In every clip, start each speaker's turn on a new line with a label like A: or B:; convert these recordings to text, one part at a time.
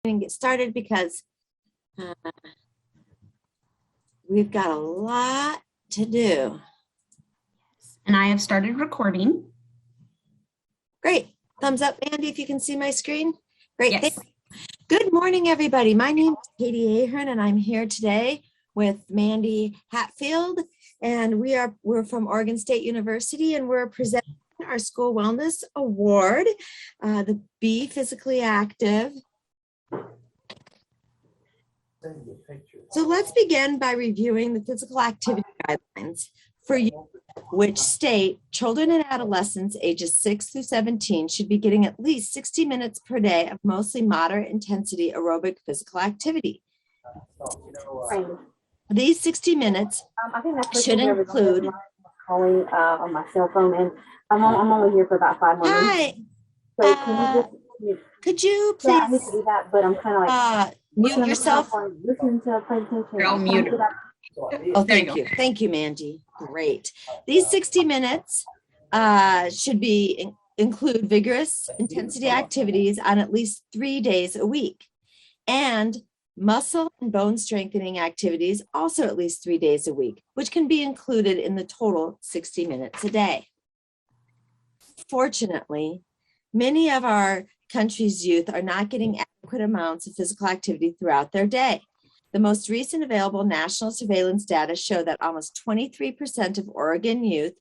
A: and get started because we've got a lot to do.
B: And I have started recording.
A: Great. Thumbs up, Mandy, if you can see my screen. Great.
B: Yes.
A: Good morning, everybody. My name is Katie Ahern, and I'm here today with Mandy Hatfield, and we're from Oregon State University, and we're presenting our School Wellness Award, the Be Physically Active. So let's begin by reviewing the physical activity guidelines for youth, which state children and adolescents ages 6 through 17 should be getting at least 60 minutes per day of mostly moderate intensity aerobic physical activity. These 60 minutes should include
C: calling on my cell phone, and I'm only here for about 5 more minutes.
A: Hi.
C: So can you
A: could you please?
C: Yeah, I need to do that, but I'm kind of like
A: mute yourself.
C: Listening to pay attention.
B: You're all muted.
A: Oh, thank you. Thank you, Mandy. Great. These 60 minutes should be include vigorous intensity activities on at least 3 days a week, and muscle and bone strengthening activities also at least 3 days a week, which can be included in the total 60 minutes a day. Fortunately, many of our country's youth are not getting adequate amounts of physical activity throughout their day. The most recent available national surveillance data show that almost 23% of Oregon youth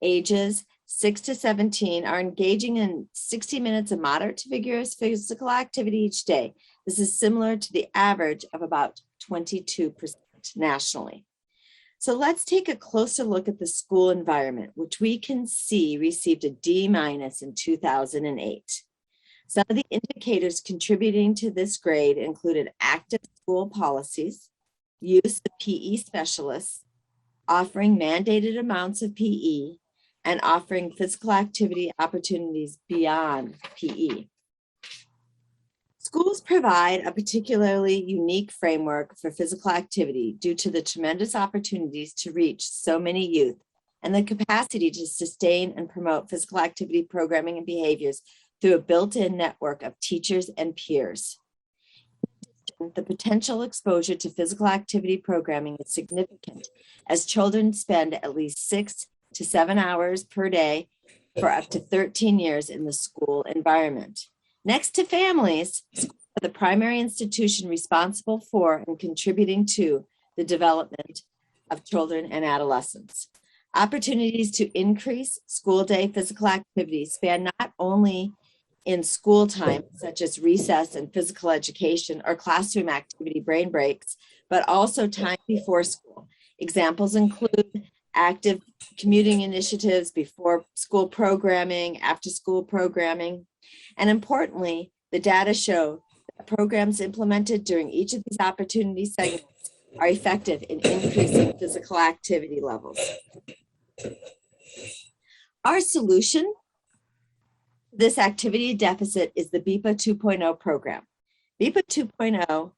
A: ages 6 to 17 are engaging in 60 minutes of moderate to vigorous physical activity each day. This is similar to the average of about 22% nationally. So let's take a closer look at the school environment, which we can see received a D- in 2008. Some of the indicators contributing to this grade included active school policies, use of PE specialists, offering mandated amounts of PE, and offering physical activity opportunities beyond PE. Schools provide a particularly unique framework for physical activity due to the tremendous opportunities to reach so many youth and the capacity to sustain and promote physical activity programming and behaviors through a built-in network of teachers and peers. The potential exposure to physical activity programming is significant as children spend at least 6 to 7 hours per day for up to 13 years in the school environment. Next to families, schools are the primary institution responsible for and contributing to the development of children and adolescents. Opportunities to increase school day physical activity span not only in school time, such as recess and physical education or classroom activity brain breaks, but also time before school. Examples include active commuting initiatives, before school programming, after school programming. And importantly, the data show that programs implemented during each of these opportunity segments are effective in increasing physical activity levels. Our solution to this activity deficit is the BEPA 2.0 program. BEPA 2.0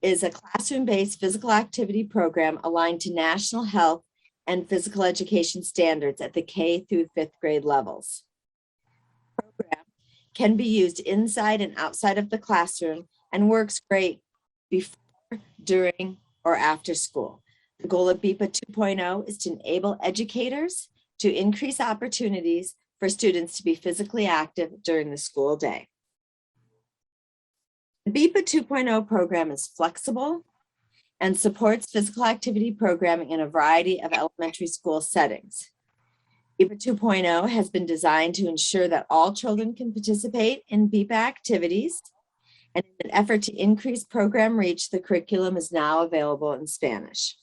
A: is a classroom-based physical activity program aligned to national health and physical education standards at the K through 5th grade levels. The program can be used inside and outside of the classroom and works great before, during, or after school. The goal of BEPA 2.0 is to enable educators to increase opportunities for students to be physically active during the school day. The BEPA 2.0 program is flexible and supports physical activity programming in a variety of elementary school settings. BEPA 2.0 has been designed to ensure that all children can participate in BEPA activities, and in an effort to increase program reach, the curriculum is now available in Spanish.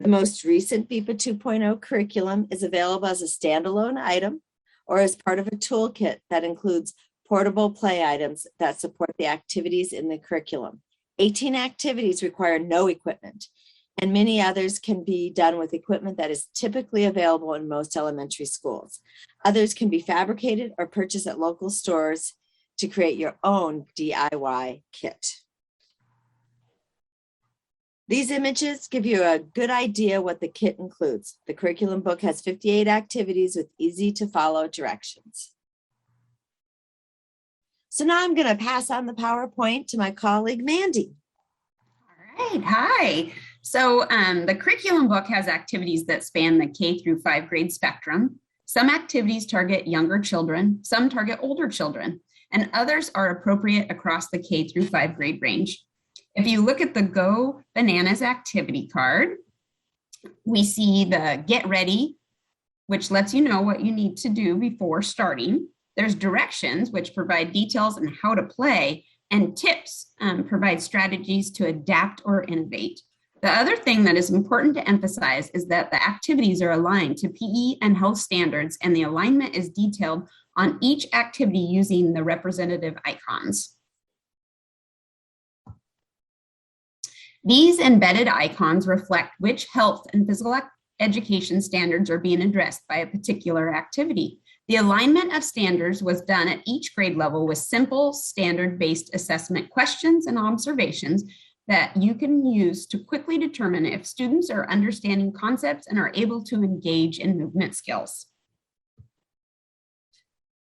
A: The most recent BEPA 2.0 curriculum is available as a standalone item or as part of a toolkit that includes portable play items that support the activities in the curriculum. 18 activities require no equipment, and many others can be done with equipment that is typically available in most elementary schools. Others can be fabricated or purchased at local stores to create your own DIY kit. These images give you a good idea what the kit includes. The curriculum book has 58 activities with easy to follow directions. So now I'm going to pass on the PowerPoint to my colleague, Mandy.
B: All right, hi. So the curriculum book has activities that span the K through 5 grade spectrum. Some activities target younger children, some target older children, and others are appropriate across the K through 5 grade range. If you look at the Go Bananas activity card, we see the Get Ready, which lets you know what you need to do before starting. There's directions, which provide details on how to play, and tips provide strategies to adapt or innovate. The other thing that is important to emphasize is that the activities are aligned to PE and health standards, and the alignment is detailed on each activity using the representative icons. These embedded icons reflect which health and physical education standards are being addressed by a particular activity. The alignment of standards was done at each grade level with simple standard-based assessment questions and observations that you can use to quickly determine if students are understanding concepts and are able to engage in movement skills.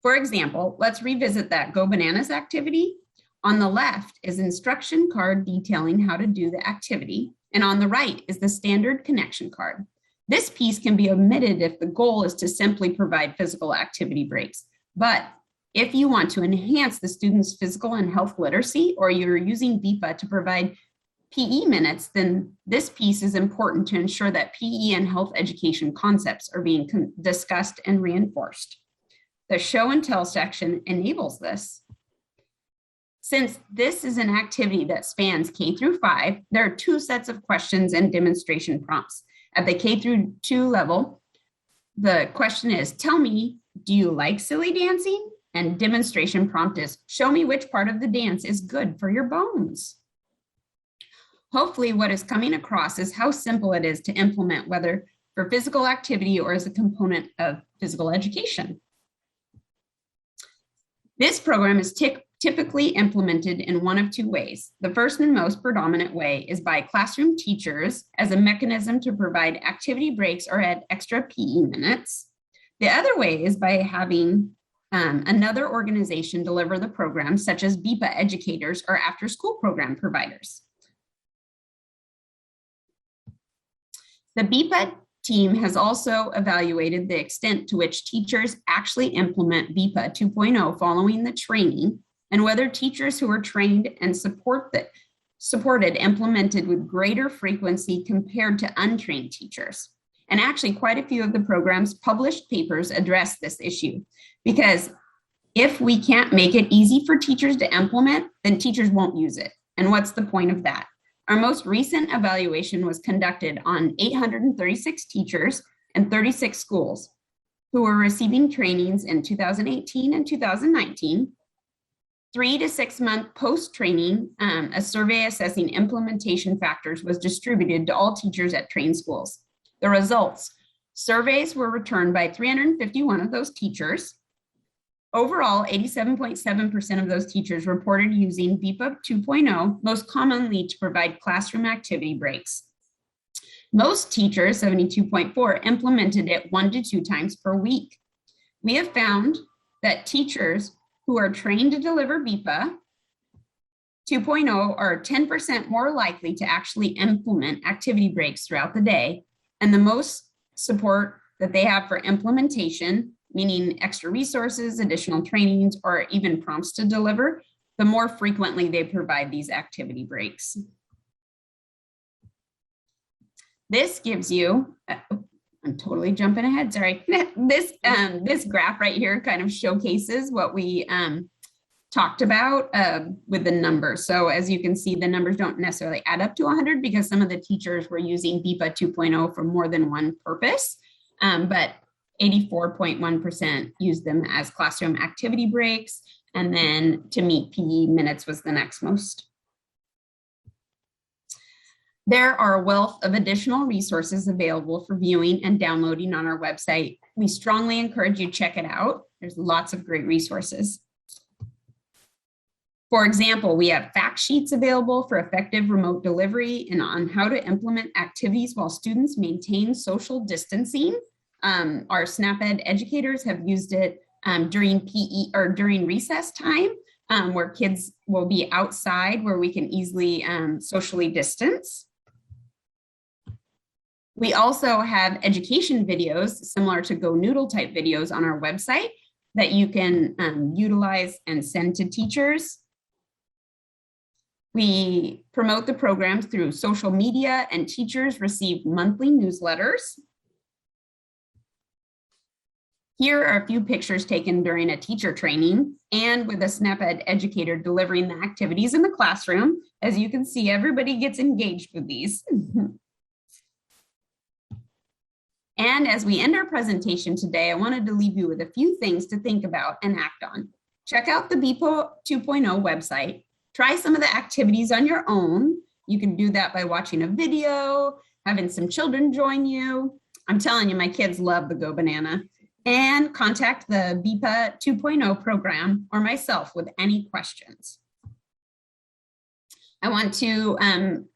B: For example, let's revisit that Go Bananas activity. On the left is instruction card detailing how to do the activity, and on the right is the standard connection card. This piece can be omitted if the goal is to simply provide physical activity breaks. But if you want to enhance the student's physical and health literacy, or you're using BIPA to provide PE minutes, then this piece is important to ensure that PE and health education concepts are being discussed and reinforced. The show and tell section enables this. Since this is an activity that spans K through 5, there are 2 sets of questions and demonstration prompts. At the K through 2 level, the question is, tell me, do you like silly dancing? And demonstration prompt is, show me which part of the dance is good for your bones. Hopefully what is coming across is how simple it is to implement, whether for physical activity or as a component of physical education. This program is typically implemented in one of 2 ways. The first and most predominant way is by classroom teachers as a mechanism to provide activity breaks or add extra PE minutes. The other way is by having another organization deliver the program, such as BIPA educators or after-school program providers. The BIPA team has also evaluated the extent to which teachers actually implement BIPA 2.0 following the training, and whether teachers who are trained and supported implemented with greater frequency compared to untrained teachers. And actually quite a few of the program's published papers address this issue, because if we can't make it easy for teachers to implement, then teachers won't use it. And what's the point of that? Our most recent evaluation was conducted on 836 teachers and 36 schools who were receiving trainings in 2018 and 2019. 3 to 6 month post-training, a survey assessing implementation factors was distributed to all teachers at trained schools. The results: surveys were returned by 351 of those teachers. Overall, 87.7% of those teachers reported using BIPA 2.0, most commonly to provide classroom activity breaks. Most teachers, 72.4%, implemented it 1 to 2 times per week. We have found that teachers who are trained to deliver BIPA 2.0 are 10% more likely to actually implement activity breaks throughout the day, and the most support that they have for implementation, meaning extra resources, additional trainings, or even prompts to deliver, the more frequently they provide these activity breaks. This gives you, I'm totally jumping ahead, sorry. This graph right here kind of showcases what we talked about with the numbers. So as you can see, the numbers don't necessarily add up to 100 because some of the teachers were using BIPA 2.0 for more than one purpose, but 84.1% used them as classroom activity breaks, and then to meet PE minutes was the next most. There are a wealth of additional resources available for viewing and downloading on our website. We strongly encourage you to check it out. There's lots of great resources. For example, we have fact sheets available for effective remote delivery and on how to implement activities while students maintain social distancing. Our SNAP Ed educators have used it during PE or during recess time where kids will be outside where we can easily socially distance. We also have education videos similar to Go Noodle type videos on our website that you can utilize and send to teachers. We promote the programs through social media, and teachers receive monthly newsletters. Here are a few pictures taken during a teacher training and with a SNAP-Ed educator delivering the activities in the classroom. As you can see, everybody gets engaged with these. And as we end our presentation today, I wanted to leave you with a few things to think about and act on. Check out the BEPA 2.0 website. Try some of the activities on your own. You can do that by watching a video, having some children join you. I'm telling you, my kids love the Go Banana. And contact the BEPA 2.0 program or myself with any questions. I want to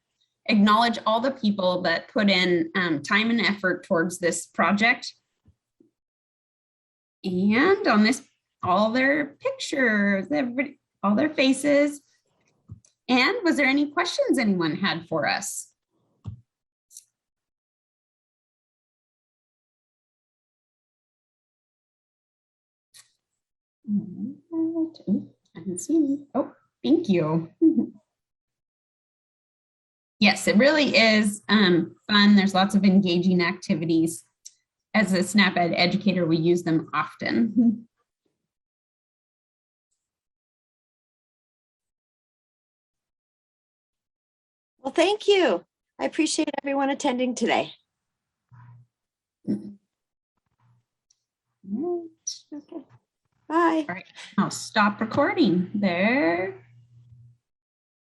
B: acknowledge all the people that put in time and effort towards this project. And on this, all their pictures, all their faces. And was there any questions anyone had for us? I can see. Oh, thank you. Yes, it really is fun. There's lots of engaging activities. As a SNAP-Ed educator, we use them often.
A: Well, thank you. I appreciate everyone attending today.
B: Okay.
A: Bye.
B: All right, I'll stop recording there.